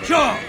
Sure!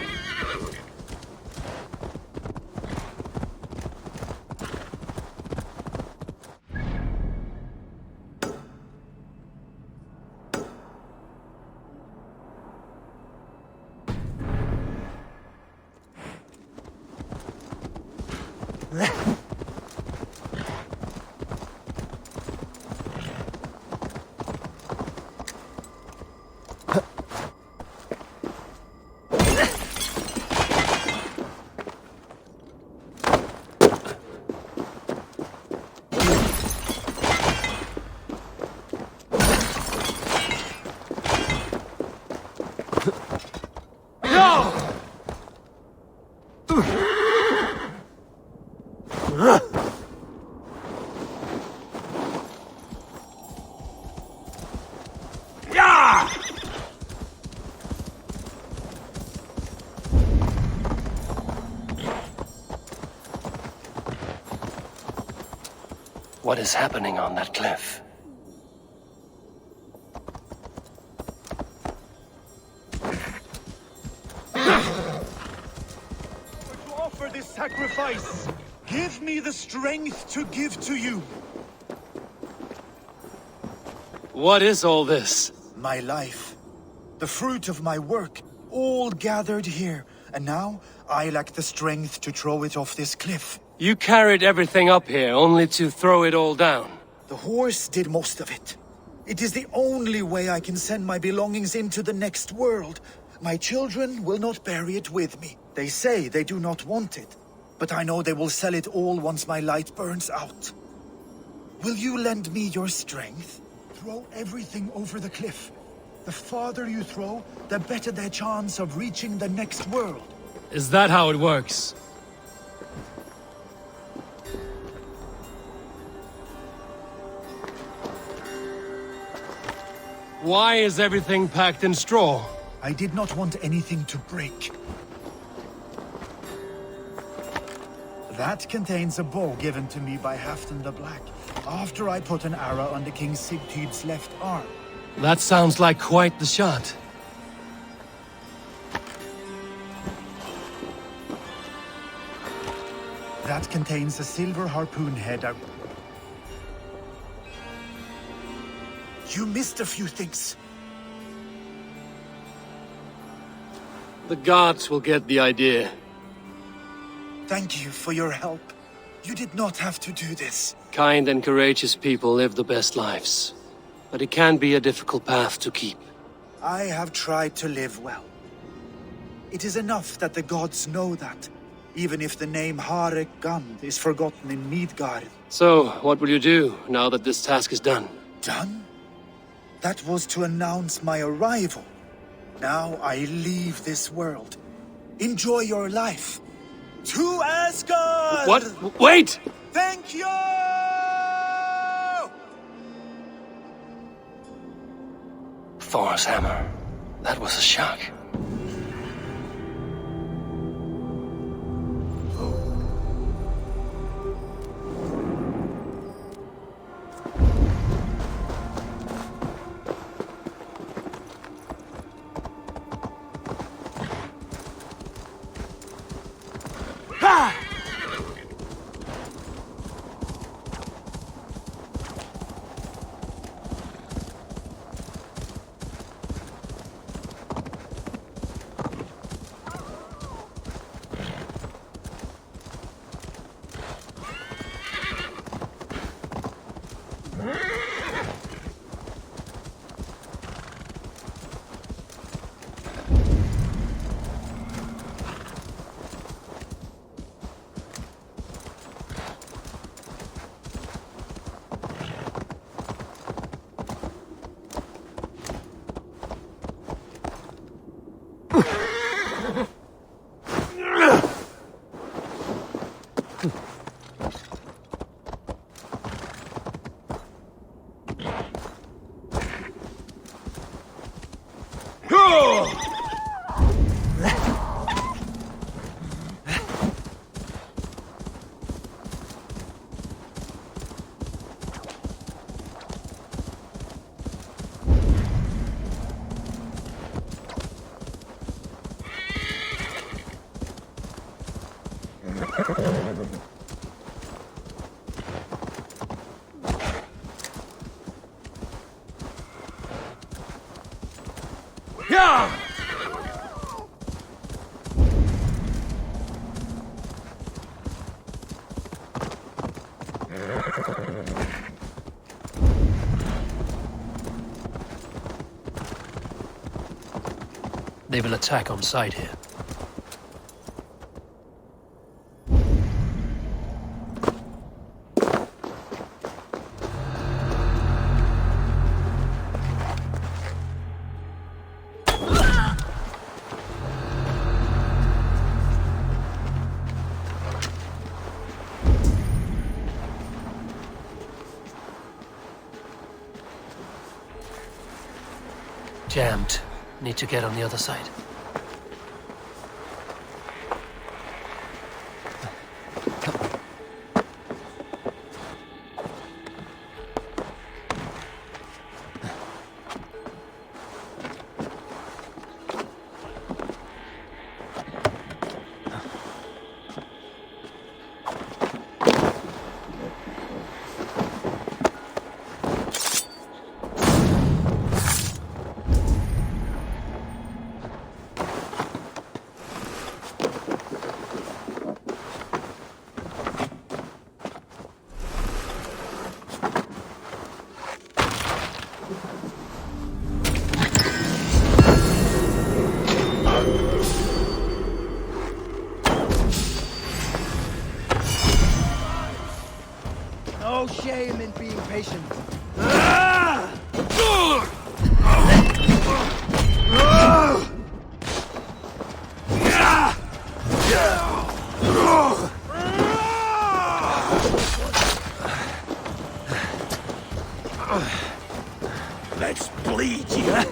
What is happening on that cliff? To offer this sacrifice, give me the strength to give to you. What is all this? My life, the fruit of my work, all gathered here, and now I lack the strength to throw it off this cliff. You carried everything up here only to throw it all down. The horse did most of it. It is the only way I can send my belongings into the next world. My children will not bury it with me. They say they do not want it, but I know they will sell it all once my light burns out. Will you lend me your strength? throw everything over the cliff. The farther you throw, the better their chance of reaching the next world. Is that how it works? Why is everything packed in straw? I did not want anything to break. That contains a bow given to me by Halfdan the Black, after I put an arrow under King Sigtyd's left arm. That sounds like quite the shot. That contains a silver harpoon head. You missed a few things. The gods will get the idea. Thank you for your help. You did not have to do this. Kind and courageous people live the best lives. But it can be a difficult path to keep. I have tried to live well. It is enough that the gods know that, even if the name Harek Gand is forgotten in Midgard. So, what will you do now that this task is done? Done? That was to announce my arrival. Now I leave this world. Enjoy your life. To Asgard! What? Wait! Thank you! Thor's hammer. That was a shock. They will attack on sight here. Jammed. Need to get on the other side. Let's bleed, yeah?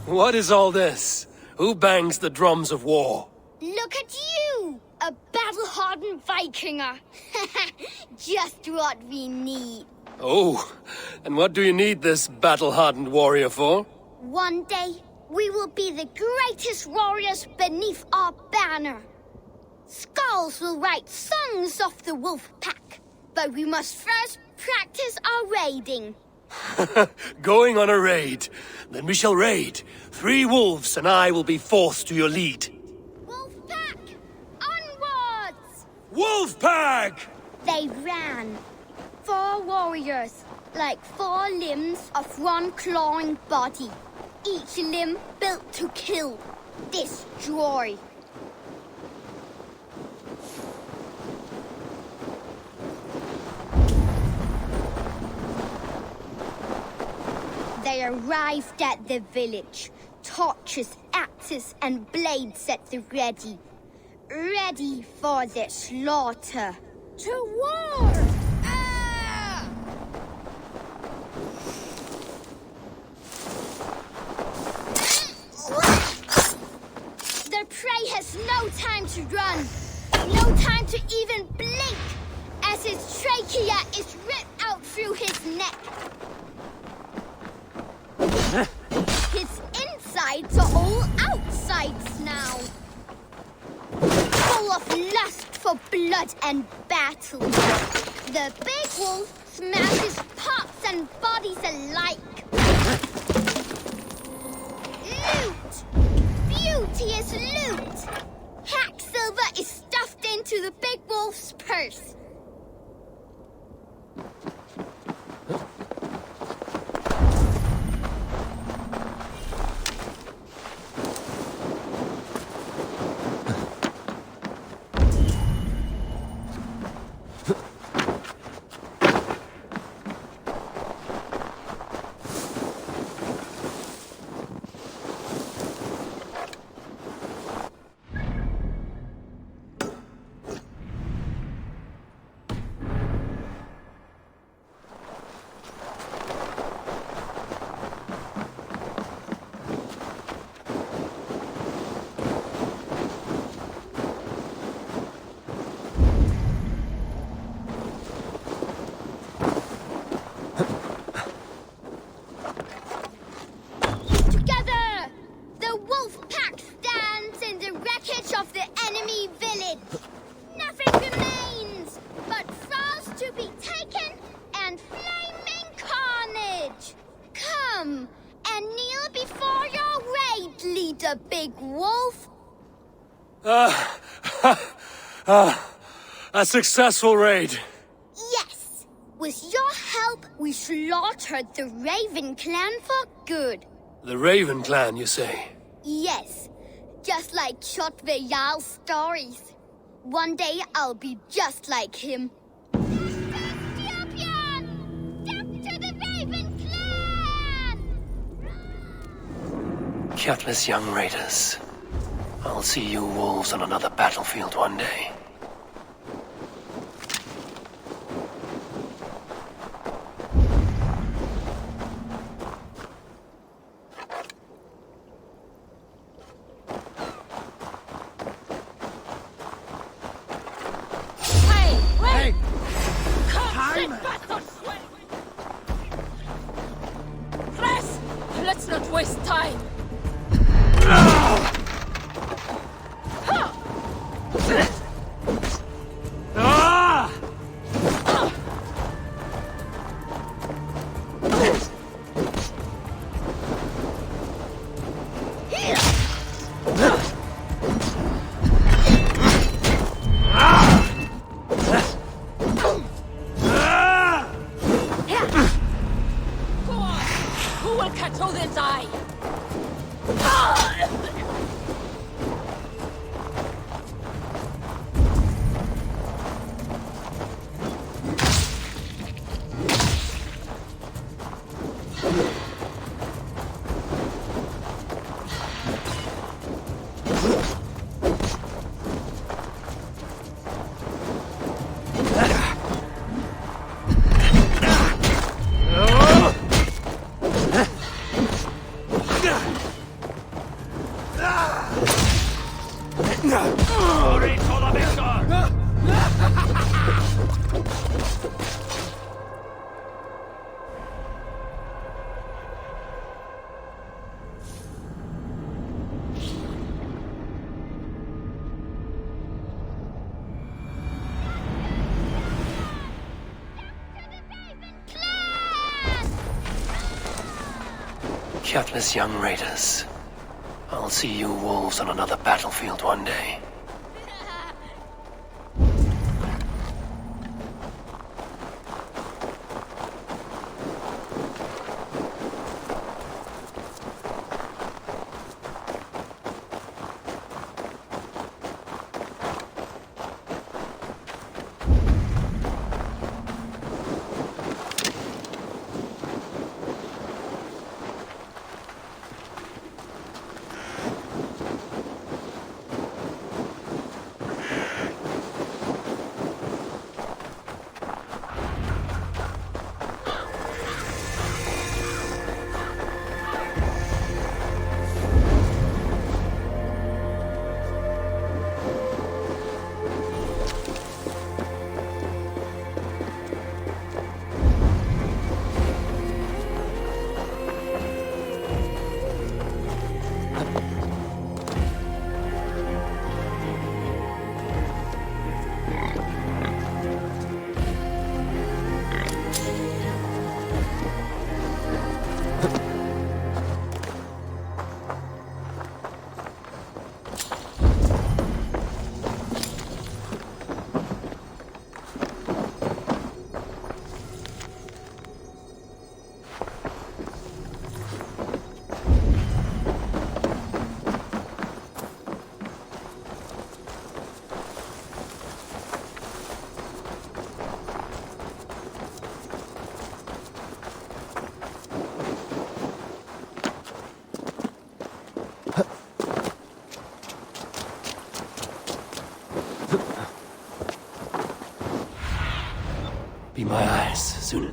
What is all this? Who bangs the drums of war? Look at you! A battle-hardened Vikinger! Just what we need. Oh, and what do you need this battle-hardened warrior for? One day, we will be the greatest warriors beneath our banner. Skulls will write songs of the wolf pack, but we must first practice our raiding. Going on a raid. Then we shall raid. 3 wolves and I will be fourth to your lead. Wolf pack! Onwards! Wolf pack! They ran. 4 warriors, like 4 limbs of one clawing body. Each limb built to kill, destroy. They arrived at the village. Torches, axes, and blades at the ready. Ready for the slaughter. To war! Ah! The prey has no time to run. No time to even blink, as his trachea is ripped out through his neck. His insides are all outsides now. Full of lust for blood and battle. The big wolf smashes parts and bodies alike. Loot! Beauteous loot! Hack silver is stuffed into the big wolf's purse. The big wolf? A successful raid. Yes. With your help, we slaughtered the Raven clan for good. The Raven clan, you say? Yes. Just like rYu's stories. One day I'll be just like him. Champion! Death to the Raven clan! Countless young raiders. I'll see you wolves on another battlefield one day. Let's not waste time! Who will catch Odin's eye? Countless young raiders. I'll see you wolves on another battlefield one day. Be my eyes, soon.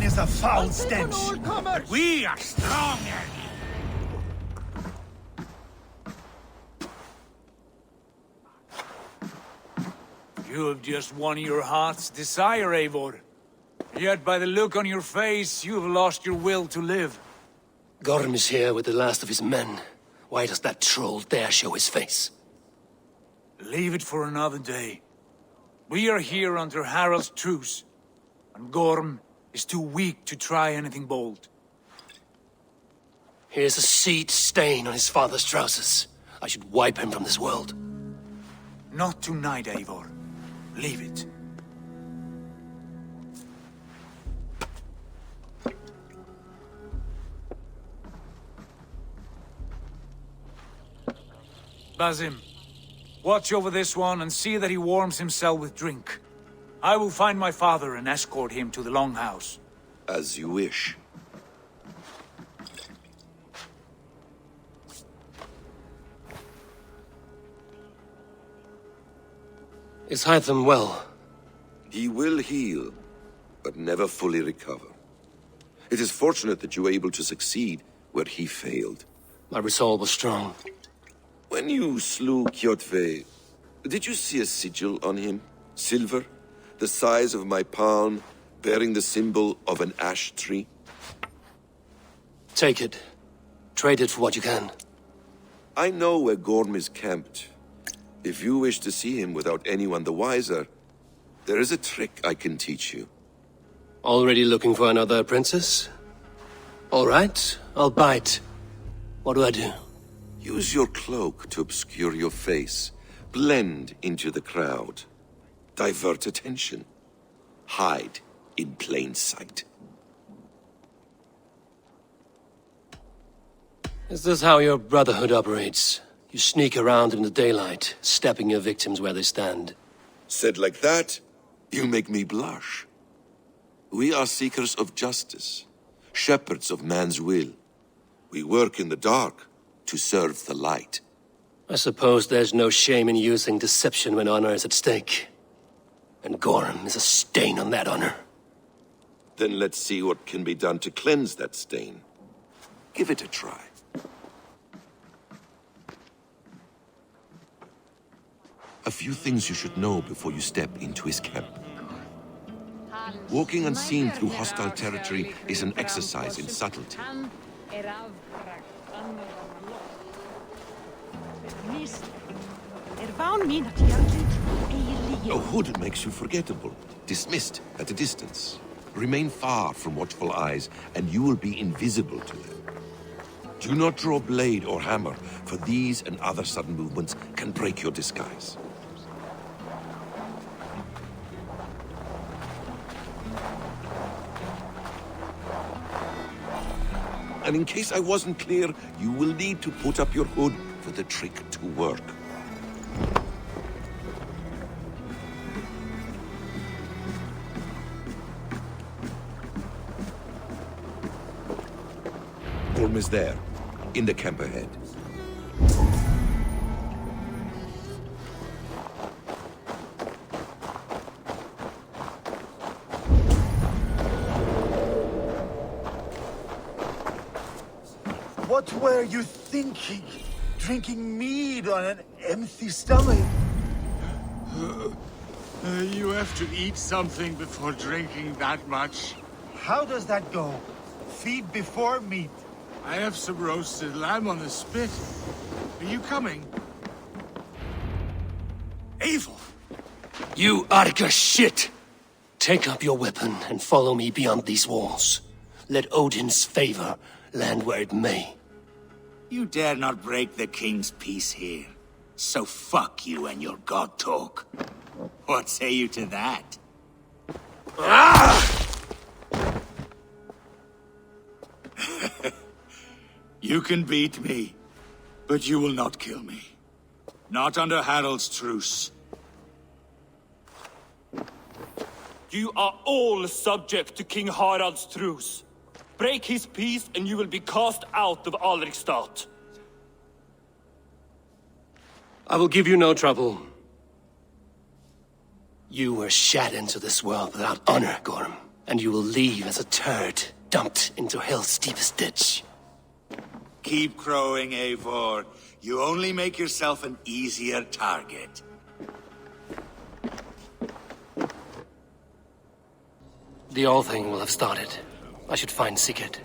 is a foul stench. We are stronger. You have just won your heart's desire, Eivor. Yet by the look on your face, you have lost your will to live. Gorm is here with the last of his men. Why does that troll dare show his face? Leave it for another day. We are here under Harald's truce, and Gorm is too weak to try anything bold. Here's a seed stain on his father's trousers. I should wipe him from this world. Not tonight, Eivor. Leave it. Basim, watch over this one and see that he warms himself with drink. I will find my father and escort him to the Longhouse. As you wish. Is Hytham well? He will heal, but never fully recover. It is fortunate that you were able to succeed where he failed. My resolve was strong. When you slew Kjotve, did you see a sigil on him? Silver, the size of my palm, bearing the symbol of an ash tree? Take it. Trade it for what you can. I know where Gorm is camped. If you wish to see him without anyone the wiser, there is a trick I can teach you. Already looking for another princess? All right, I'll bite. What do I do? Use your cloak to obscure your face. Blend into the crowd. Divert attention. Hide in plain sight. Is this how your Brotherhood operates? You sneak around in the daylight, stepping your victims where they stand. Said like that, you make me blush. We are seekers of justice, shepherds of man's will. We work in the dark to serve the light. I suppose there's no shame in using deception when honor is at stake. And Gorm is a stain on that honor. Then let's see what can be done to cleanse that stain. Give it a try. A few things you should know before you step into his camp. Walking unseen through hostile territory is an exercise in subtlety. A hood makes you forgettable, dismissed at a distance. Remain far from watchful eyes, and you will be invisible to them. Do not draw blade or hammer, for these and other sudden movements can break your disguise. And in case I wasn't clear, you will need to put up your hood for the trick to work. Gorm is there, in the camp ahead. What were you thinking? Drinking mead on an empty stomach? You have to eat something before drinking that much. How does that go? Feed before meat. I have some roasted lamb on the spit. Are you coming? Eivor! You Arga shit! Take up your weapon and follow me beyond these walls. Let Odin's favor land where it may. You dare not break the king's peace here. So fuck you and your god talk. What say you to that? You can beat me, but you will not kill me. Not under Harald's truce. You are all subject to King Harald's truce. Break his peace and you will be cast out of Alrikstad. I will give you no trouble. You were shat into this world without honor, Gorm. And you will leave as a turd dumped into hell's deepest ditch. Keep crowing, Eivor. You only make yourself an easier target. The All Thing will have started. I should find Sigurd.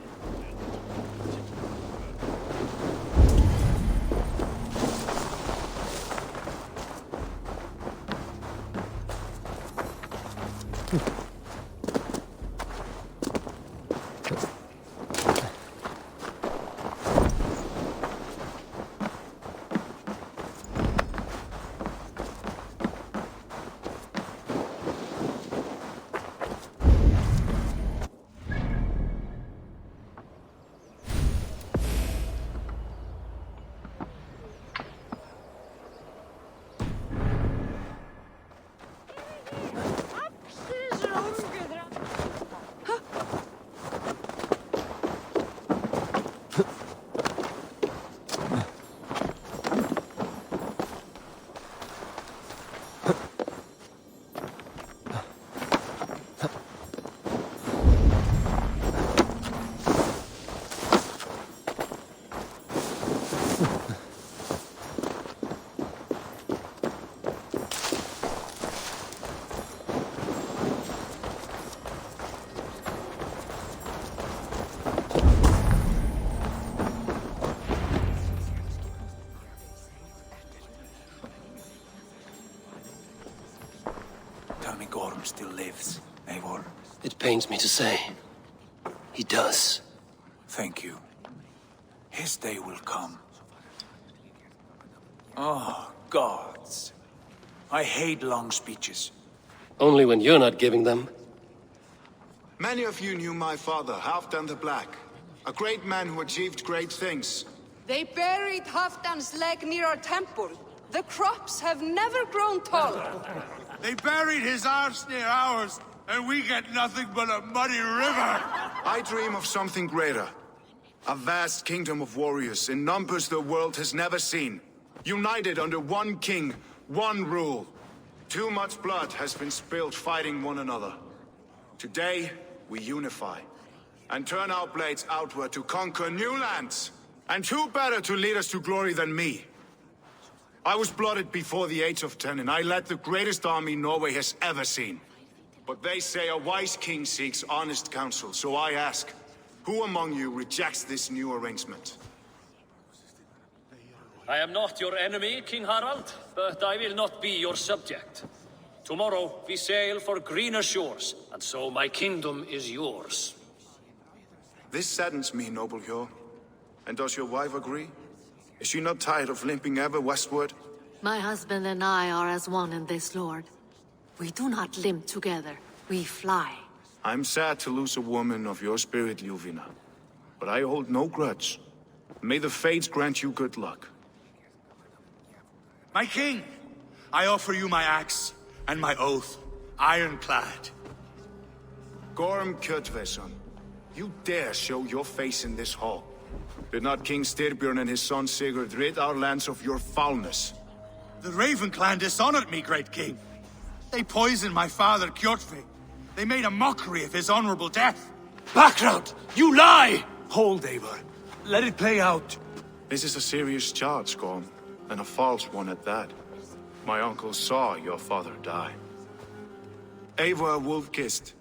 Gorm still lives, Eivor. It pains me to say. He does. Thank you. His day will come. Oh, gods. I hate long speeches. Only when you're not giving them. Many of you knew my father, Halfdan the Black. A great man who achieved great things. They buried Halfdan's leg near our temple. The crops have never grown taller. They buried his arse near ours, and we get nothing but a muddy river! I dream of something greater. A vast kingdom of warriors in numbers the world has never seen. United under one king, one rule. Too much blood has been spilled fighting one another. Today, we unify. And turn our blades outward to conquer new lands. And who better to lead us to glory than me? I was blooded before the age of 10, and I led the greatest army Norway has ever seen. But they say a wise king seeks honest counsel, so I ask, who among you rejects this new arrangement? I am not your enemy, King Harald, but I will not be your subject. Tomorrow we sail for greener shores, and so my kingdom is yours. This saddens me, noble Ryu. And does your wife agree? Is she not tired of limping ever westward? My husband and I are as one in this, Lord. We do not limp together, we fly. I'm sad to lose a woman of your spirit, Ljuvina. But I hold no grudge. May the fates grant you good luck. My king, I offer you my axe and my oath, ironclad. Gorm Kjotveson, you dare show your face in this hall. Did not King Styrbjörn and his son Sigurd rid our lands of your foulness? The Raven clan dishonored me, great king. They poisoned my father, Kjotve. They made a mockery of his honorable death. Background! You lie! Hold, Eivor. Let it play out. This is a serious charge, Gorm, and a false one at that. My uncle saw your father die. Eivor Wolf-Kissed,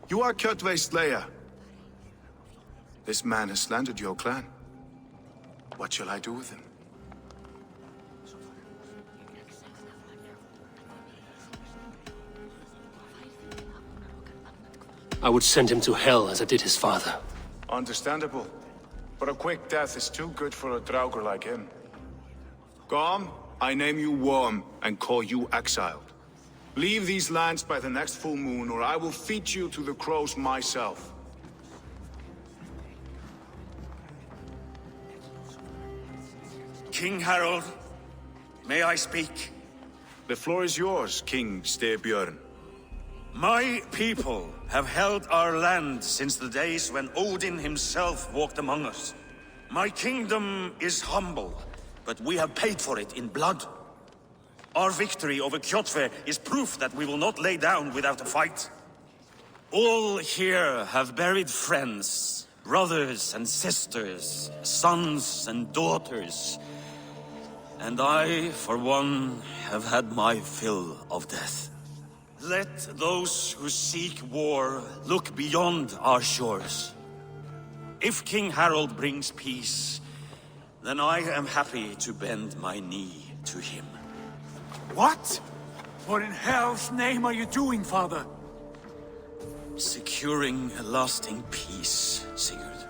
you are Kjotve's slayer. This man has slandered your clan. What shall I do with him? I would send him to hell as I did his father. Understandable. But a quick death is too good for a Draugr like him. Gorm, I name you Worm and call you exiled. Leave these lands by the next full moon, or I will feed you to the crows myself. King Harald, may I speak? The floor is yours, King Styrbjörn. My people have held our land since the days when Odin himself walked among us. My kingdom is humble, but we have paid for it in blood. Our victory over Kjotve is proof that we will not lay down without a fight. All here have buried friends, brothers and sisters, sons and daughters. And I, for one, have had my fill of death. Let those who seek war look beyond our shores. If King Harold brings peace, then I am happy to bend my knee to him. What? What in hell's name are you doing, father? Securing a lasting peace, Sigurd.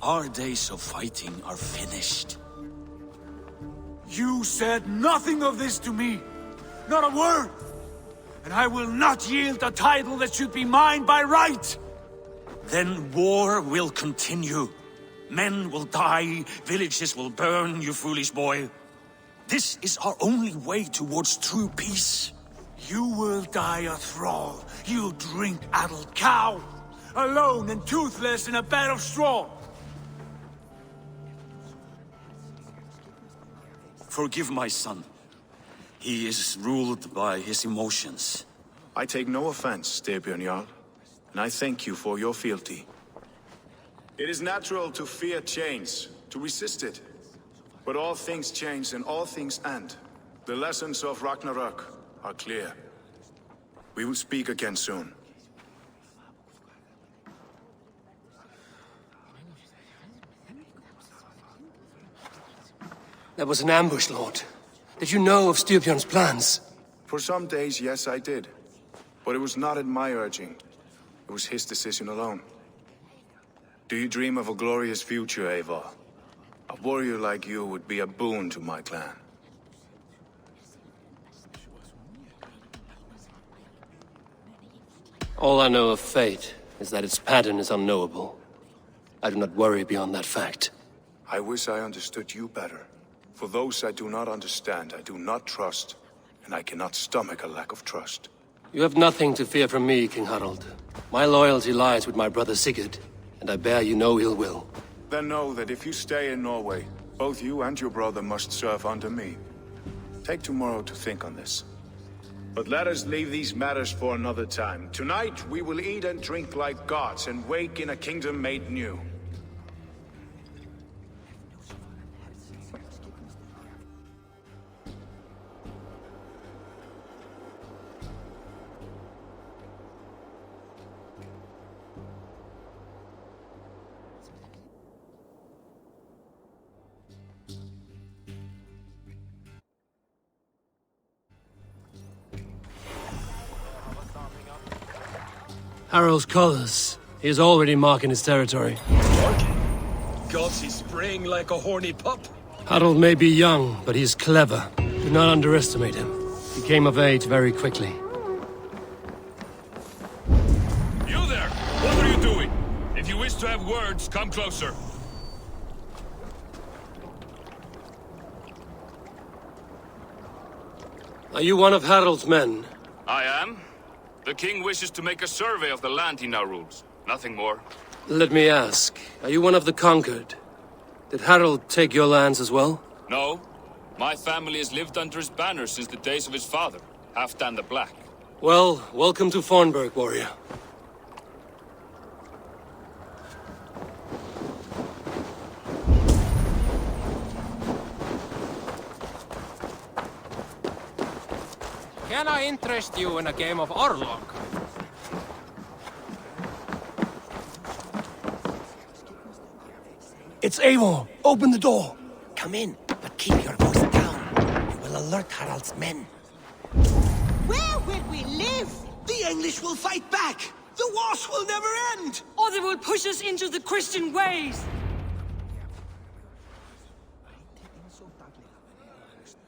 Our days of fighting are finished. You said nothing of this to me. Not a word. And I will not yield a title that should be mine by right. Then war will continue. Men will die, villages will burn, you foolish boy. This is our only way towards true peace. You will die a thrall, you drink-addled cow. Alone and toothless in a bed of straw. Forgive my son. He is ruled by his emotions. I take no offense, Styrbjörn Jarl, and I thank you for your fealty. It is natural to fear change, to resist it. But all things change and all things end. The lessons of Ragnarök are clear. We will speak again soon. That was an ambush, Lord. Did you know of Styrbjörn's plans? For some days, yes, I did. But it was not at my urging. It was his decision alone. Do you dream of a glorious future, Eivor? A warrior like you would be a boon to my clan. All I know of fate is that its pattern is unknowable. I do not worry beyond that fact. I wish I understood you better. For those I do not understand, I do not trust, and I cannot stomach a lack of trust. You have nothing to fear from me, King Harald. My loyalty lies with my brother Sigurd, and I bear you no ill will. Then know that if you stay in Norway, both you and your brother must serve under me. Take tomorrow to think on this. But let us leave these matters for another time. Tonight we will eat and drink like gods and wake in a kingdom made new. Harald's colors. He is already marking his territory. Gods, he's spraying like a horny pup. Harald may be young, but he is clever. Do not underestimate him. He came of age very quickly. You there! What are you doing? If you wish to have words, come closer. Are you one of Harald's men? I am. The king wishes to make a survey of the land he now rules. Nothing more. Let me ask, are you one of the conquered? Did Harald take your lands as well? No. My family has lived under his banner since the days of his father, Halfdan the Black. Well, welcome to Fornburg, warrior. Can I interest you in a game of Orlog? It's Eivor! Open the door! Come in, but keep your voice down. You will alert Harald's men. Where will we live? The English will fight back! The wars will never end! Or they will push us into the Christian ways!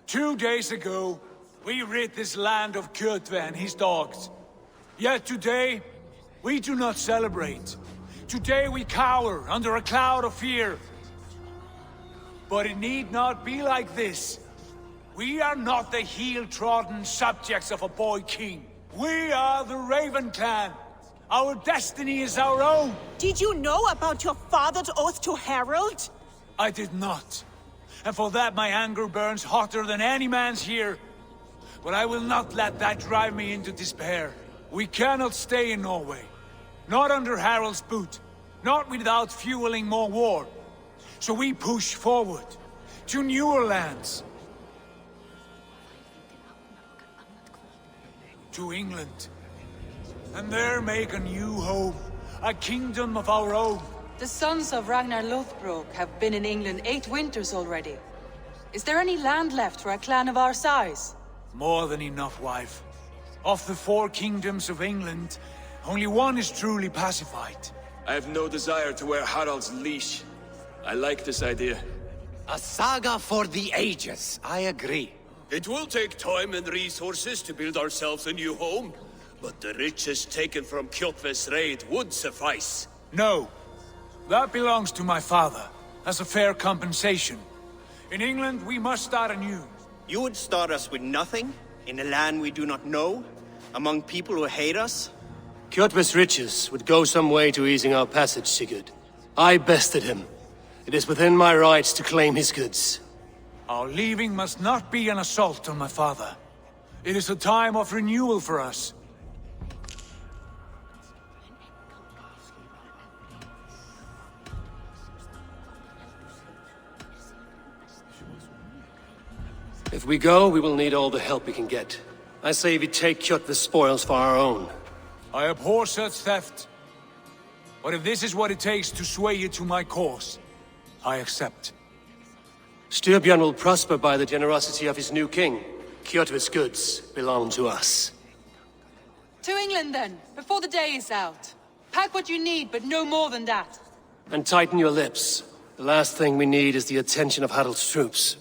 2 days ago, we rid this land of Kjotve and his dogs. Yet today, we do not celebrate. Today we cower under a cloud of fear. But it need not be like this. We are not the heel-trodden subjects of a boy king. We are the Raven clan. Our destiny is our own. Did you know about your father's oath to Harold? I did not. And for that my anger burns hotter than any man's here. But I will not let that drive me into despair. We cannot stay in Norway. Not under Harald's boot. Not without fueling more war. So we push forward. To newer lands. To England. And there make a new home. A kingdom of our own. The sons of Ragnar Lothbrok have been in England 8 winters already. Is there any land left for a clan of our size? More than enough, wife. Of the 4 kingdoms of England, only one is truly pacified. I have no desire to wear Harald's leash. I like this idea. A saga for the ages, I agree. It will take time and resources to build ourselves a new home, but the riches taken from Kjotve's raid would suffice. No. That belongs to my father, as a fair compensation. In England, we must start anew. You would start us with nothing? In a land we do not know? Among people who hate us? Kjotve's riches would go some way to easing our passage, Sigurd. I bested him. It is within my rights to claim his goods. Our leaving must not be an assault on my father. It is a time of renewal for us. If we go, we will need all the help we can get. I say we take Kjotve's spoils for our own. I abhor such theft. But if this is what it takes to sway you to my cause, I accept. Styrbjörn will prosper by the generosity of his new king. Kjotve's goods belong to us. To England then, before the day is out. Pack what you need, but no more than that. And tighten your lips. The last thing we need is the attention of Harald's troops.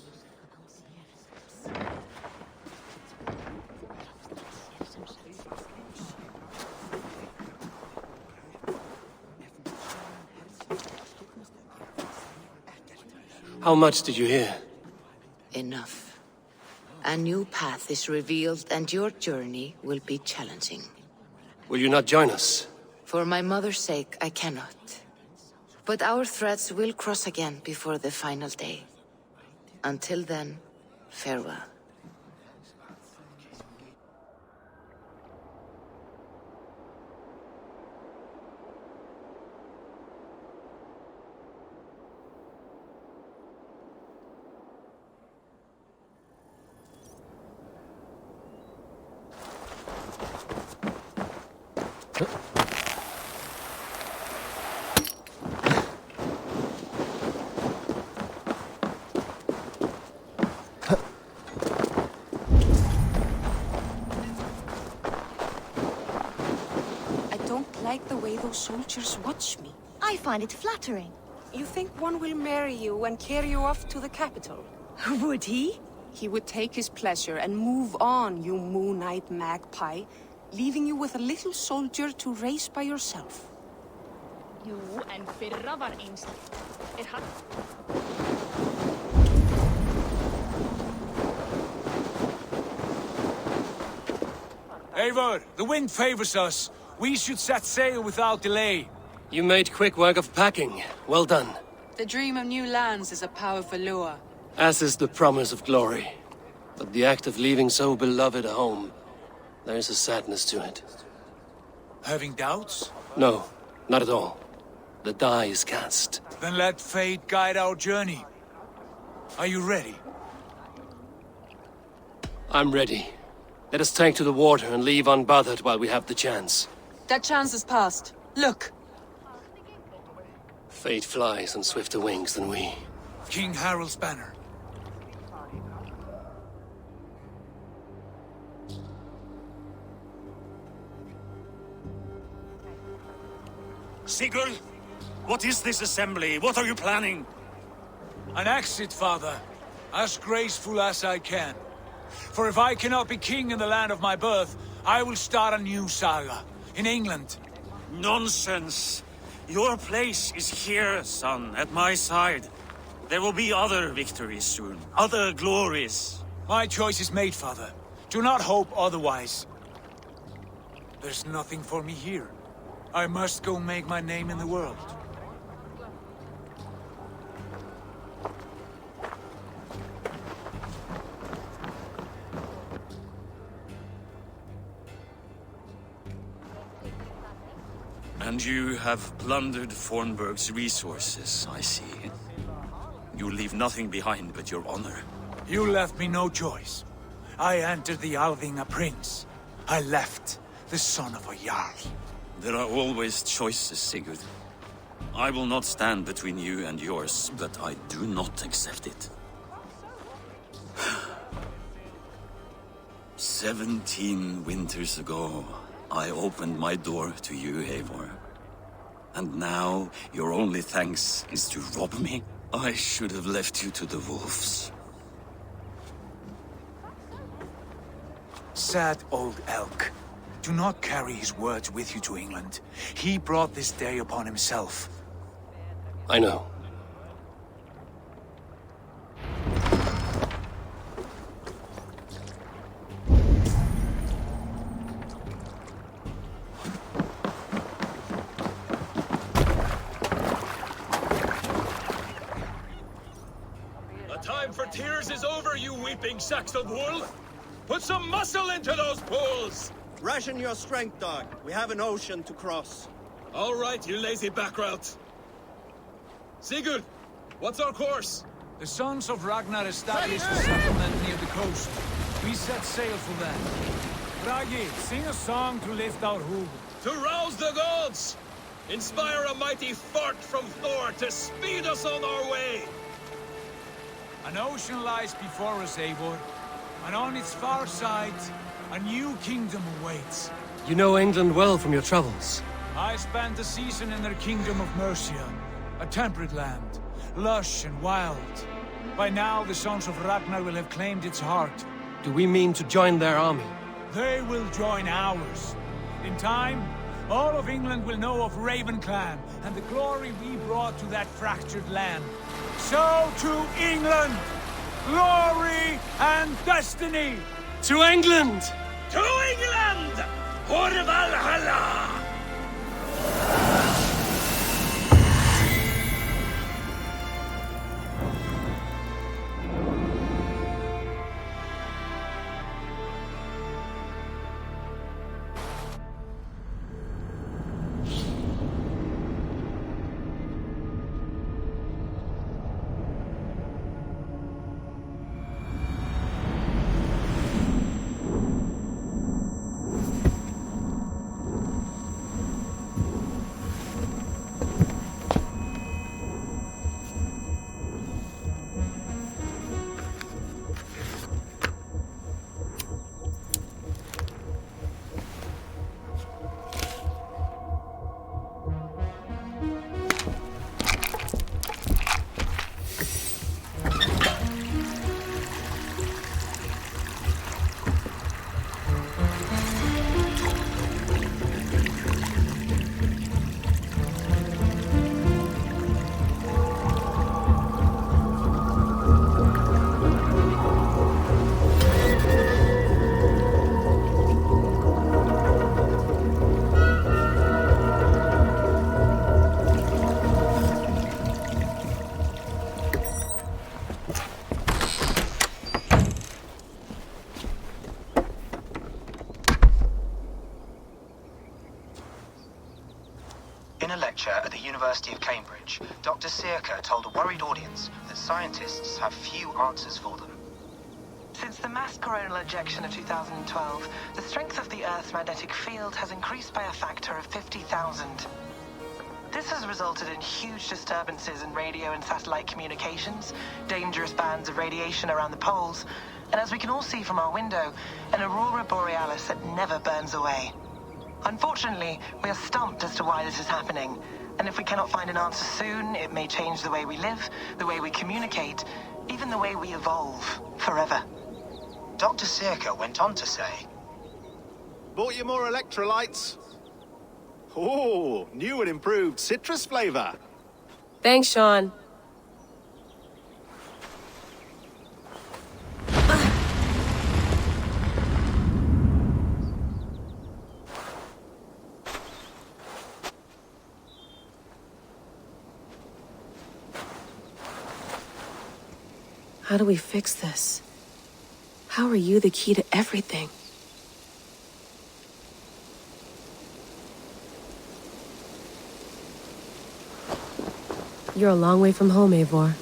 How much did you hear? Enough. A new path is revealed and your journey will be challenging. Will you not join us? For my mother's sake, I cannot. But our threads will cross again before the final day. Until then, farewell. Like the way those soldiers watch me. I find it flattering. You think one will marry you and carry you off to the capital? Would he? He would take his pleasure and move on, you moon-eyed magpie, leaving you with a little soldier to raise by yourself. Jú, en fyrra var einslegt. Eivor, the wind favors us. We should set sail without delay. You made quick work of packing. Well done. The dream of new lands is a powerful lure. As is the promise of glory. But the act of leaving so beloved a home, there is a sadness to it. Having doubts? No, not at all. The die is cast. Then let fate guide our journey. Are you ready? I'm ready. Let us take to the water and leave unbothered while we have the chance. That chance is past. Look! Fate flies on swifter wings than we. King Harald's banner. Sigurd! What is this assembly? What are you planning? An exit, father. As graceful as I can. For if I cannot be king in the land of my birth, I will start a new saga. In England. Nonsense! Your place is here, son, at my side. There will be other victories soon, other glories. My choice is made, father. Do not hope otherwise. There's nothing for me here. I must go make my name in the world. And you have plundered Fornburg's resources, I see. You leave nothing behind but your honor. You left me no choice. I entered the Alving a prince. I left the son of a Jarl. There are always choices, Sigurd. I will not stand between you and yours, but I do not accept it. 17 winters ago, I opened my door to you, Eivor. And now, your only thanks is to rob me? I should have left you to the wolves. Sad old elk. Do not carry his words with you to England. He brought this day upon himself. I know. The time for tears is over, you weeping sacks of wool! Put some muscle into those pools! Ration your strength, dog. We have an ocean to cross. All right, you lazy backrout. Sigurd, what's our course? The sons of Ragnar established a settlement near the coast. We set sail for them. Bragi, sing a song to lift our hoof. To rouse the gods! Inspire a mighty fart from Thor to speed us on our way! An ocean lies before us, Eivor. And on its far side, a new kingdom awaits. You know England well from your travels. I spent a season in their kingdom of Mercia, a temperate land, lush and wild. By now, the sons of Ragnar will have claimed its heart. Do we mean to join their army? They will join ours. In time, all of England will know of Ravenclan and the glory we brought to that fractured land. So to England! Glory and destiny! To England! To England! For VALHALLA! In a lecture at the University of Cambridge, Dr. Sirka told a worried audience that scientists have few answers for them. Since the mass coronal ejection of 2012, the strength of the Earth's magnetic field has increased by a factor of 50,000. This has resulted in huge disturbances in radio and satellite communications, dangerous bands of radiation around the poles, and as we can all see from our window, an aurora borealis that never burns away. Unfortunately, we are stumped as to why this is happening, and if we cannot find an answer soon, it may change the way we live, the way we communicate, even the way we evolve, forever. Dr. Sirka went on to say, Bought you more electrolytes? Oh, new and improved citrus flavor. Thanks, Sean. How do we fix this? How are you the key to everything? You're a long way from home, Eivor.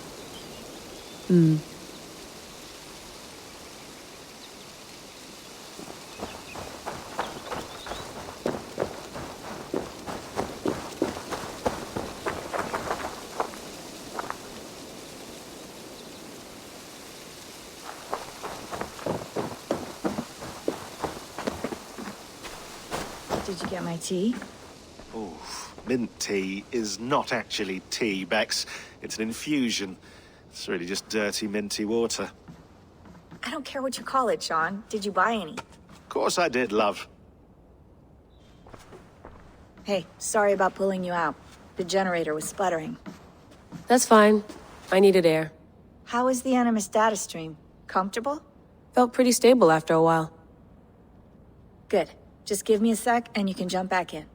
Did you get my tea? Oh, mint tea is not actually tea, Bex. It's an infusion. It's really just dirty, minty water. I don't care what you call it, Sean. Did you buy any? Of course I did, love. Hey, sorry about pulling you out. The generator was sputtering. That's fine. I needed air. How is the Animus data stream? Comfortable? Felt pretty stable after a while. Good. Just give me a sec and you can jump back in.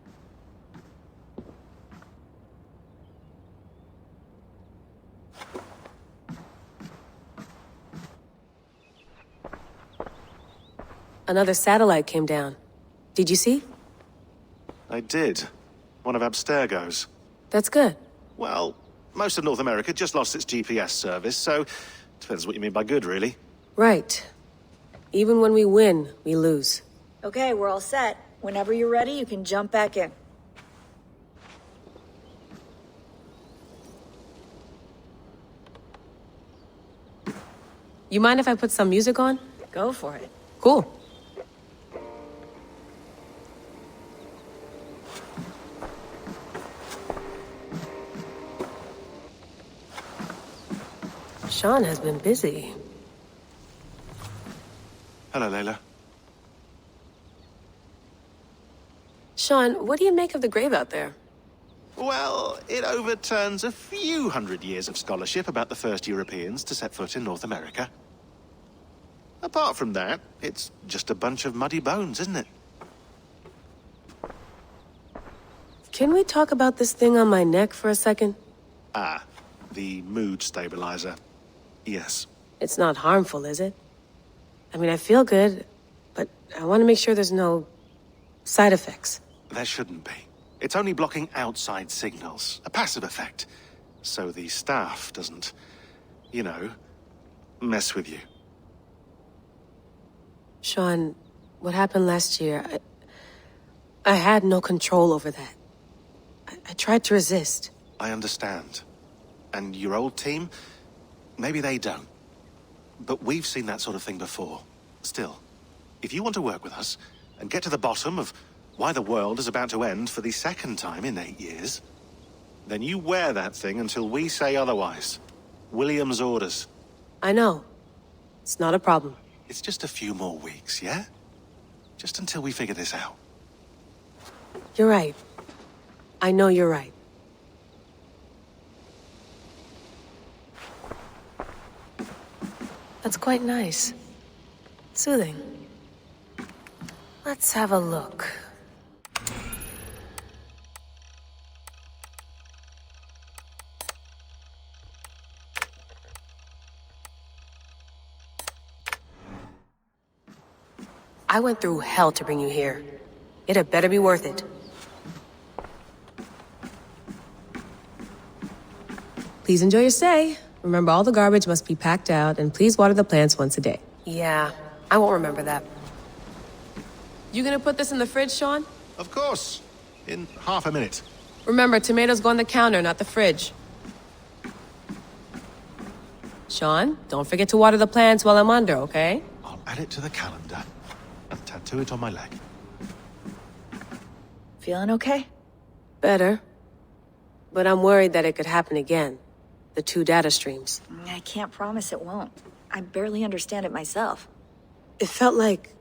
Another satellite came down. Did you see? I did. One of Abstergo's. That's good. Well, most of North America just lost its GPS service, so depends what you mean by good, really. Right. Even when we win, we lose. Okay, we're all set. Whenever you're ready, you can jump back in. You mind if I put some music on? Go for it. Cool. Sean has been busy. Hello, Layla. Sean, what do you make of the grave out there? Well, it overturns a few hundred years of scholarship about the first Europeans to set foot in North America. Apart from that, it's just a bunch of muddy bones, isn't it? Can we talk about this thing on my neck for a second? Ah, the mood stabilizer. Yes. It's not harmful, is it? I mean, I feel good, but I want to make sure there's no side effects. There shouldn't be. It's only blocking outside signals, a passive effect. So the staff doesn't, you know, mess with you. Sean, what happened last year, I had no control over that. I tried to resist. I understand. And your old team, maybe they don't. But we've seen that sort of thing before. Still, if you want to work with us and get to the bottom of why the world is about to end for the second time in 8 years, then you wear that thing until we say otherwise. William's orders. I know. It's not a problem. It's just a few more weeks, yeah? Just until we figure this out. You're right. I know you're right. That's quite nice. Soothing. Let's have a look. I went through hell to bring you here. It had better be worth it. Please enjoy your stay. Remember, all the garbage must be packed out, and please water the plants once a day. Yeah, I won't remember that. You gonna put this in the fridge, Sean? Of course. In half a minute. Remember, tomatoes go on the counter, not the fridge. Sean, don't forget to water the plants while I'm under, okay? I'll add it to the calendar and tattoo it on my leg. Feeling okay? Better. But I'm worried that it could happen again. The 2 data streams. I can't promise it won't. I barely understand it myself. It felt like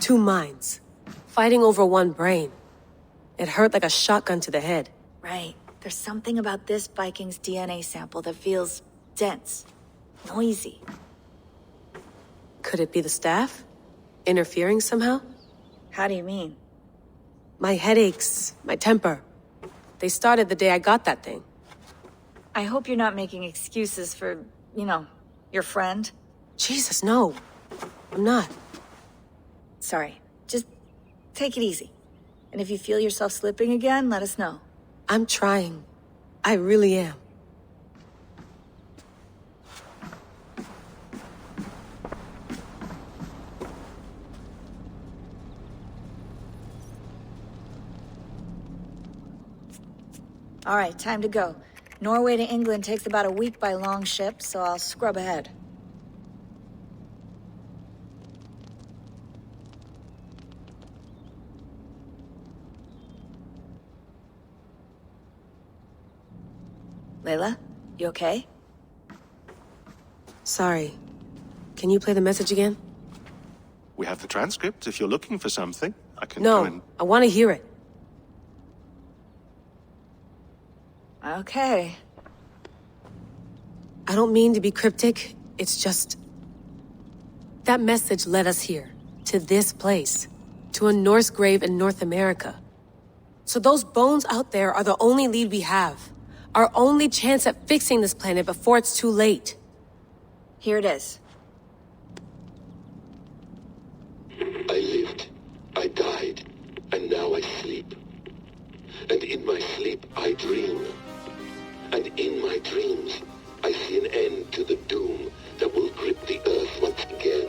2 minds, fighting over 1 brain. It hurt like a shotgun to the head. Right. There's something about this Viking's DNA sample that feels dense, noisy. Could it be the staff? Interfering somehow? How do you mean? My headaches, my temper. They started the day I got that thing. I hope you're not making excuses for, you know, your friend. Jesus, no. I'm not. Sorry. Just take it easy. And if you feel yourself slipping again, let us know. I'm trying. I really am. All right, time to go. Norway to England takes about a week by long ship, so I'll scrub ahead. Layla, you okay? Sorry. Can you play the message again? We have the transcript. If you're looking for something, I can No, come in. I want to hear it. Okay. I don't mean to be cryptic. It's just... That message led us here. To this place. To a Norse grave in North America. So those bones out there are the only lead we have. Our only chance at fixing this planet before it's too late. Here it is. I lived, I died, and now I sleep. And in my sleep I dream. And in my dreams I see an end to the doom that will grip the earth once again.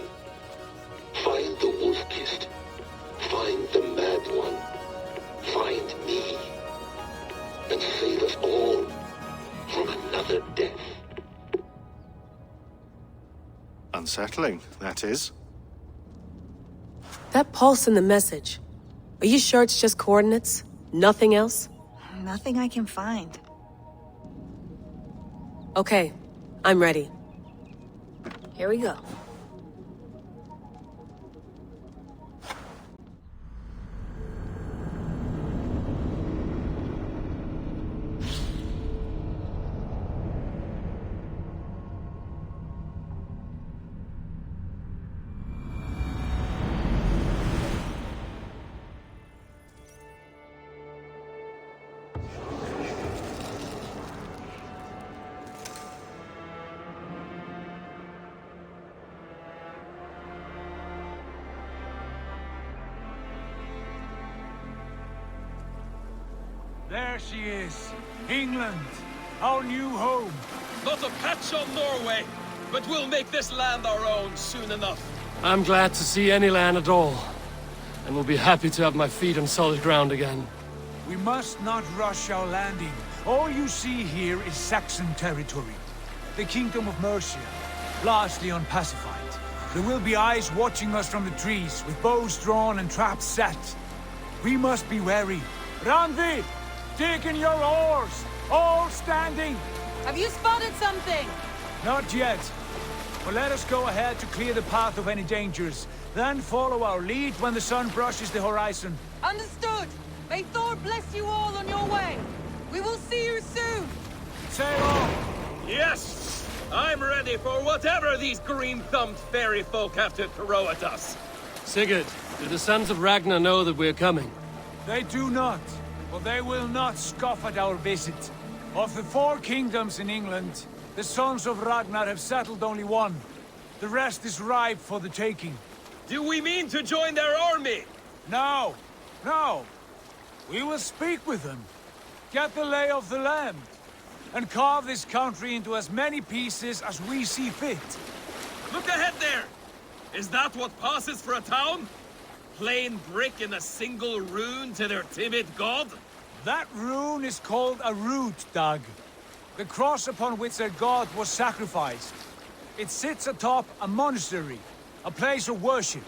Find the wolf-kissed. Find the mad one. Find me. And save us all from another death. Unsettling, that is. That pulse in the message. Are you sure it's just coordinates? Nothing else? Nothing I can find. Okay, I'm ready. Here we go. There she is. England, our new home. Not a patch on Norway, but we'll make this land our own soon enough. I'm glad to see any land at all. And will be happy to have my feet on solid ground again. We must not rush our landing. All you see here is Saxon territory. The Kingdom of Mercia, largely unpacified. There will be eyes watching us from the trees, with bows drawn and traps set. We must be wary. Randvi! Dig in your oars! All standing! Have you spotted something? Not yet. But let us go ahead to clear the path of any dangers. Then follow our lead when the sun brushes the horizon. Understood. May Thor bless you all on your way. We will see you soon. Sail on! Yes! I'm ready for whatever these green-thumbed fairy folk have to throw at us. Sigurd, do the sons of Ragnar know that we're coming? They do not. But they will not scoff at our visit. Of the 4 kingdoms in England, the sons of Ragnar have settled only one. The rest is ripe for the taking. Do we mean to join their army? No, no. We will speak with them, get the lay of the land, and carve this country into as many pieces as we see fit. Look ahead there! Is that what passes for a town? Plain brick in a single rune to their timid god? That rune is called a root, Dag. The cross upon which their god was sacrificed. It sits atop a monastery, a place of worship.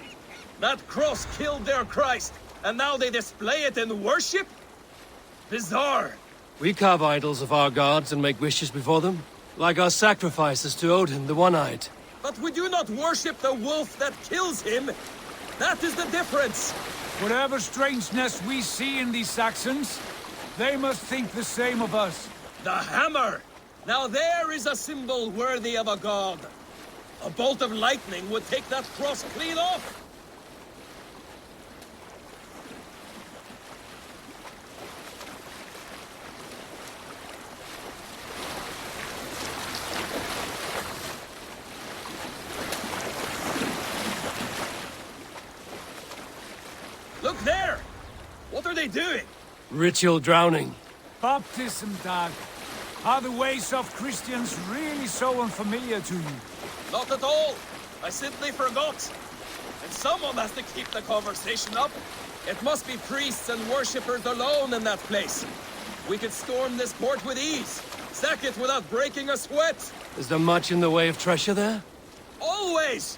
That cross killed their Christ, and now they display it in worship? Bizarre. We carve idols of our gods and make wishes before them, like our sacrifices to Odin, the One-Eyed. But we do not worship the wolf that kills him. That is the difference. Whatever strangeness we see in these Saxons, they must think the same of us. The hammer! Now there is a symbol worthy of a god. A bolt of lightning would take that cross clean off. Look there! What are they doing? Ritual drowning. Baptism, Dag. Are the ways of Christians really so unfamiliar to you? Not at all. I simply forgot. And someone has to keep the conversation up. It must be priests and worshippers alone in that place. We could storm this port with ease. Sack it without breaking a sweat. Is there much in the way of treasure there? Always!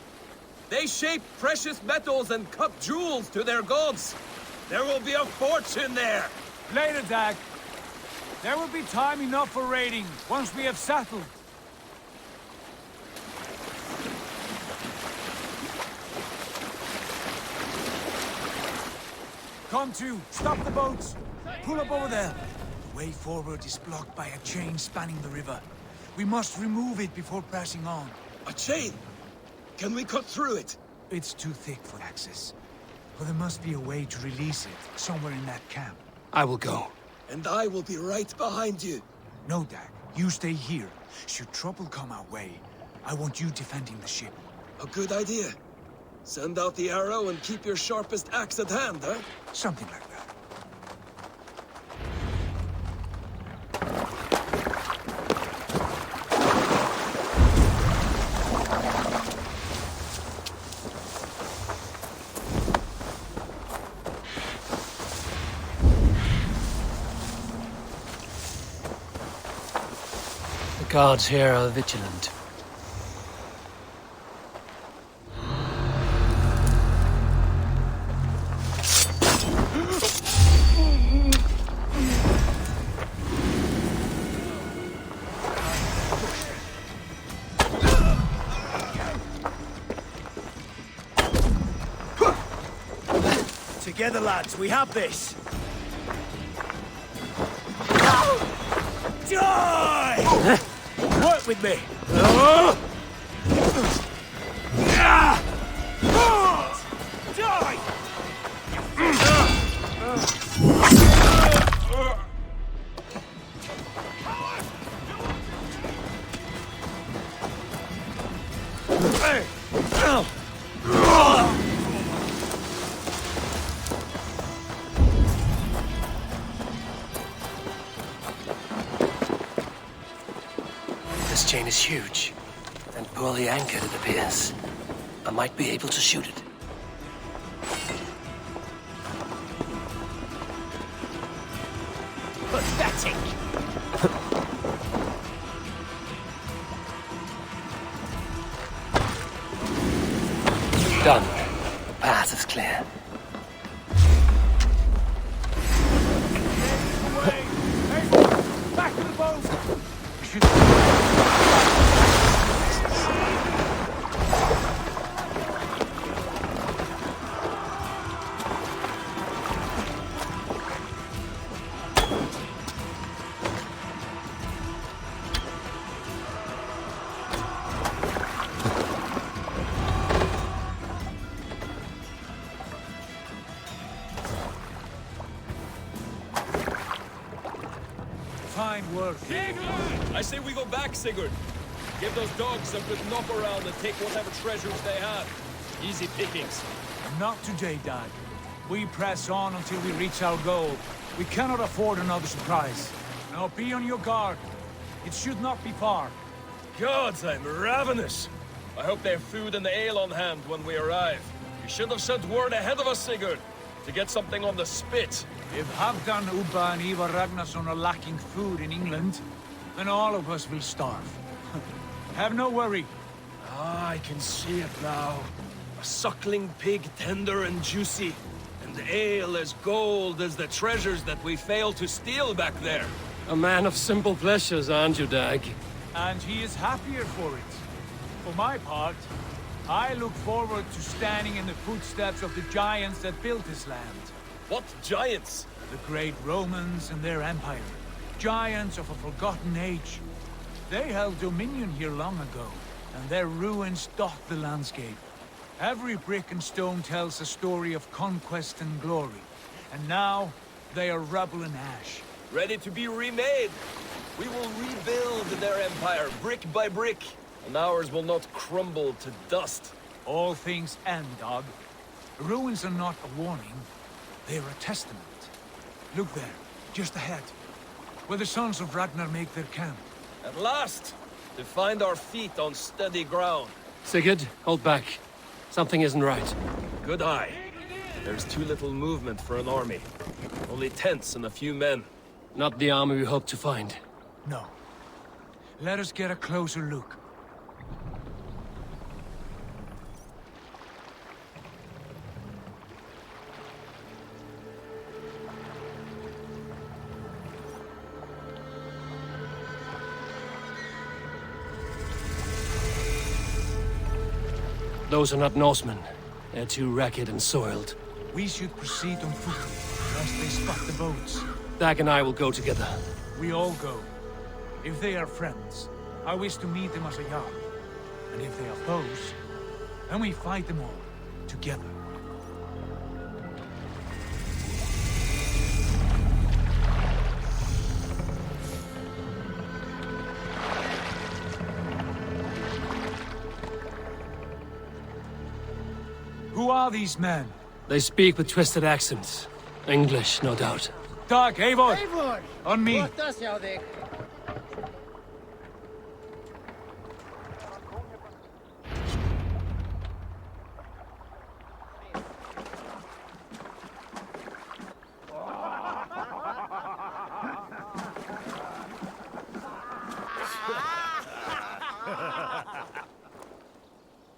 They shape precious metals and cut jewels to their gods. There will be a fortune there. Later, Dag. There will be time enough for raiding once we have settled. Come to, stop the boats. Pull up over there. The way forward is blocked by a chain spanning the river. We must remove it before pressing on. A chain? Can we cut through it? It's too thick for access. But there must be a way to release it, somewhere in that camp. I will go. And I will be right behind you. No, Dag. You stay here. Should trouble come our way, I want you defending the ship. A good idea. Send out the arrow and keep your sharpest axe at hand, huh? Something like that. The guards here are vigilant. Together, lads, we have this. Die! Work with me. This chain is huge, and poorly anchored, it appears. I might be able to shoot it. Pathetic! Done. The path is clear. Back to the boat! Fine work. I say we go back, Sigurd. Give those dogs a good knock around and take whatever treasures they have. Easy pickings. Not today, Dag. We press on until we reach our goal. We cannot afford another surprise. Now be on your guard. It should not be far. Gods, I'm ravenous. I hope they have food and ale on hand when we arrive. You should have sent word ahead of us, Sigurd, to get something on the spit. If Halfdan, Ubba and Ivar Ragnarsson are lacking food in England, then all of us will starve. Have no worry. Ah, I can see it now. A suckling pig, tender and juicy. And ale as gold as the treasures that we failed to steal back there. A man of simple pleasures, aren't you, Dag? And he is happier for it. For my part, I look forward to standing in the footsteps of the giants that built this land. What giants? The great Romans and their empire. Giants of a forgotten age. They held dominion here long ago, and their ruins dot the landscape. Every brick and stone tells a story of conquest and glory. And now, they are rubble and ash. Ready to be remade. We will rebuild their empire, brick by brick. And ours will not crumble to dust. All things end, Dog. Ruins are not a warning. They are a testament. Look there, just ahead, where the sons of Ragnar make their camp. At last, to find our feet on steady ground. Sigurd, hold back. Something isn't right. Good eye. There's too little movement for an army. Only tents and a few men. Not the army we hoped to find. No. Let us get a closer look. Those are not Norsemen. They're too ragged and soiled. We should proceed on foot, lest they spot the boats. Dag and I will go together. We all go. If they are friends, I wish to meet them as a Jarl. And if they are foes, then we fight them all, together. Who are these men? They speak with twisted accents. English, no doubt. Dag, Eivor! On me!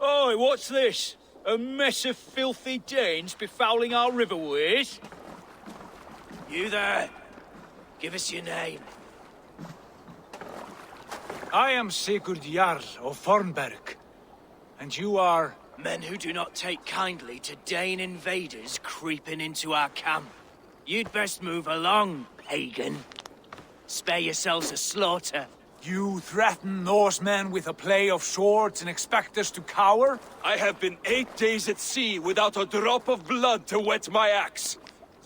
Oi, what's this? A mess of filthy Danes befouling our riverways? You there! Give us your name. I am Sigurd Jarl of Fornberg. And you are... Men who do not take kindly to Dane invaders creeping into our camp. You'd best move along, pagan. Spare yourselves a slaughter. You threaten Norsemen with a play of swords and expect us to cower? I have been 8 days at sea without a drop of blood to wet my axe.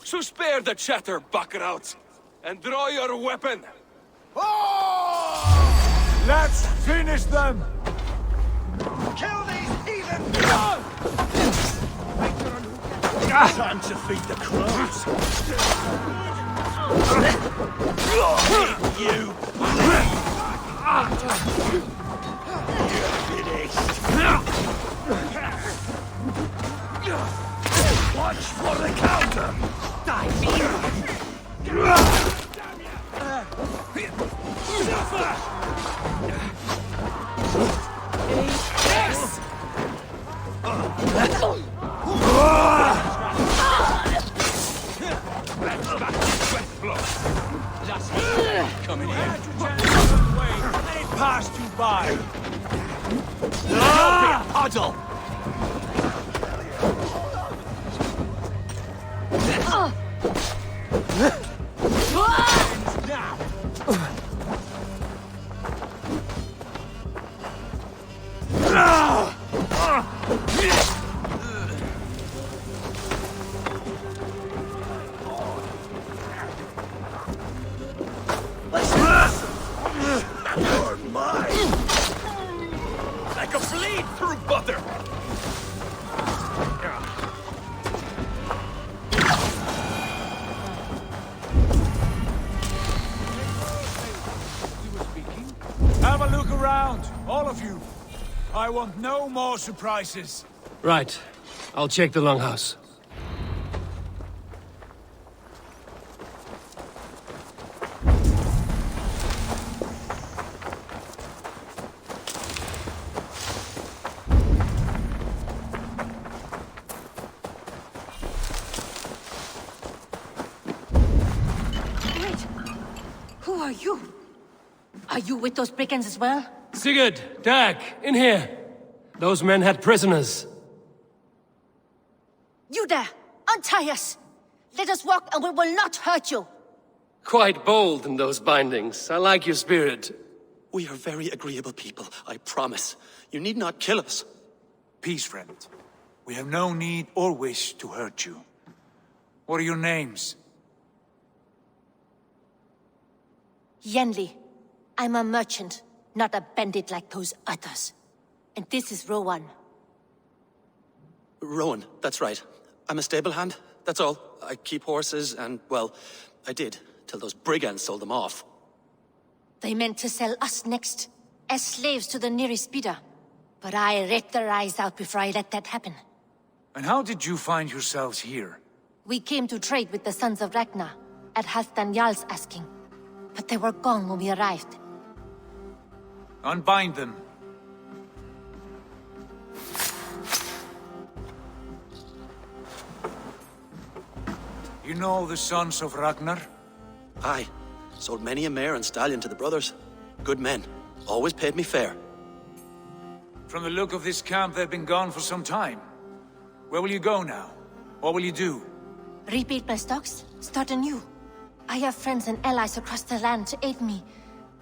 So spare the chatter, buckerout, and draw your weapon. Let's finish them! Kill these heathen! Time to feed the crows. You! You're finished. Watch for the counter! Yes! Coming in. They passed you by. Huddle! You're mine! Like a bleed through butter! Have a look around, all of you. I want no more surprises. Right. I'll check the longhouse. Wait! Who are you? Are you with those brigands as well? Sigurd! Dag! In here! Those men had prisoners. You there! Untie us! Let us walk and we will not hurt you! Quite bold in those bindings. I like your spirit. We are very agreeable people, I promise. You need not kill us. Peace, friend. We have no need or wish to hurt you. What are your names? Yenli. I'm a merchant, not a bandit like those others. And this is Rowan. Rowan, that's right. I'm a stable hand, that's all. I keep horses and, well, I did, till those brigands sold them off. They meant to sell us next, as slaves to the nearest bidder. But I ripped their eyes out before I let that happen. And how did you find yourselves here? We came to trade with the Sons of Ragnar, at Halfdan Jarl's asking. but they were gone when we arrived. Unbind them. You know the sons of Ragnar? Aye. Sold many a mare and stallion to the brothers. Good men. Always paid me fair. From the look of this camp, they've been gone for some time. Where will you go now? What will you do? Rebuild my stocks, start anew. I have friends and allies across the land to aid me,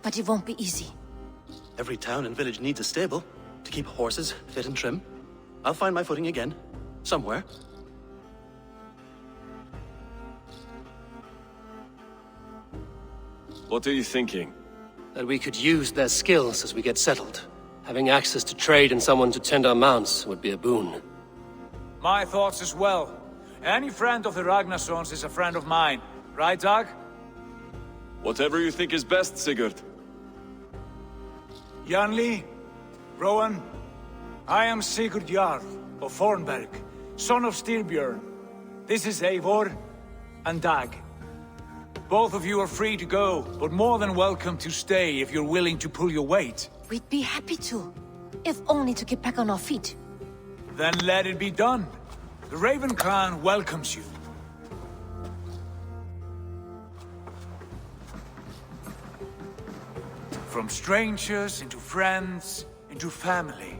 but it won't be easy. Every town and village needs a stable to keep horses fit and trim. I'll find my footing again. Somewhere. What are you thinking? That we could use their skills as we get settled. Having access to trade and someone to tend our mounts would be a boon. My thoughts as well. Any friend of the Ragnarsons is a friend of mine. Right, Dag? Whatever you think is best, Sigurd. Janli, Rowan, I am Sigurd Jarl of Fornberg, son of Styrbjörn. This is Eivor and Dag. Both of you are free to go, but more than welcome to stay if you're willing to pull your weight. We'd be happy to, if only to get back on our feet. Then let it be done. The Raven clan welcomes you. From strangers into friends, into family.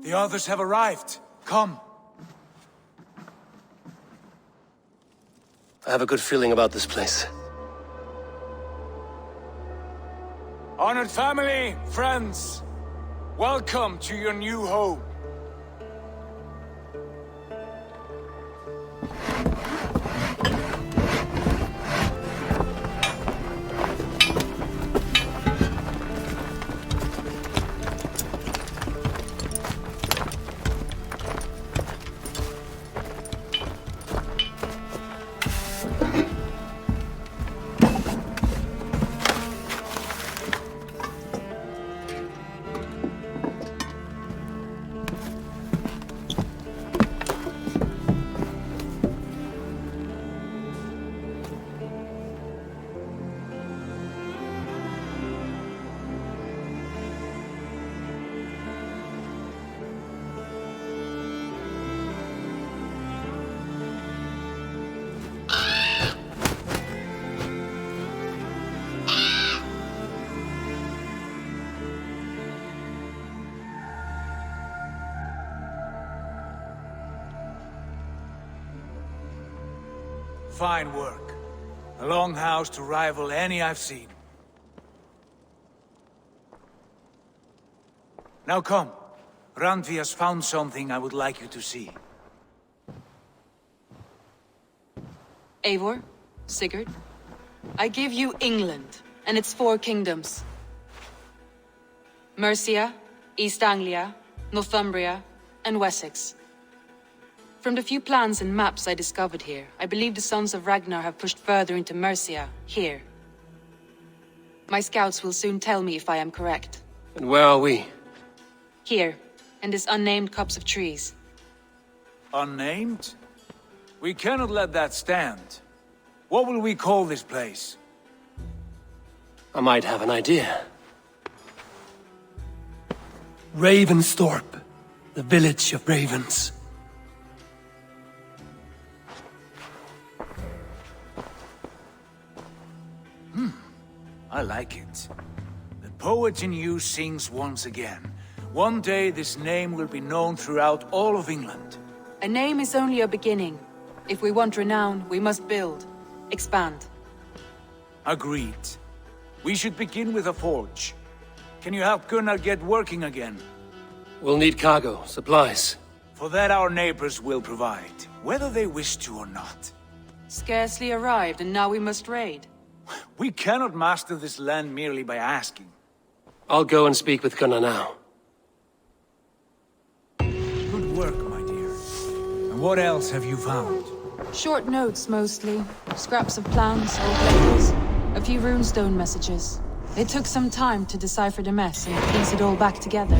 The others have arrived. Come. I have a good feeling about this place. Honored family, friends, welcome to your new home. Fine work. A longhouse to rival any I've seen. Now come. Randvi has found something I would like you to see. Eivor, Sigurd, I give you England and its 4 kingdoms. Mercia, East Anglia, Northumbria, and Wessex. From the few plans and maps I discovered here, I believe the Sons of Ragnar have pushed further into Mercia, here. My scouts will soon tell me if I am correct. And where are we? Here, in this unnamed copse of trees. Unnamed? We cannot let that stand. What will we call this place? I might have an idea. Ravensthorpe, the village of ravens. I like it. The poet in you sings once again. One day this name will be known throughout all of England. A name is only a beginning. If we want renown, we must build, expand. Agreed. We should begin with a forge. Can you help Gunnar get working again? We'll need cargo, supplies. For that our neighbors will provide, whether they wish to or not. Scarcely arrived, and now we must raid. We cannot master this land merely by asking. I'll go and speak with Gunnar now. Good work, my dear. And what else have you found? Short notes, mostly. Scraps of plans, old labels. A few runestone messages. It took some time to decipher the mess and piece it all back together.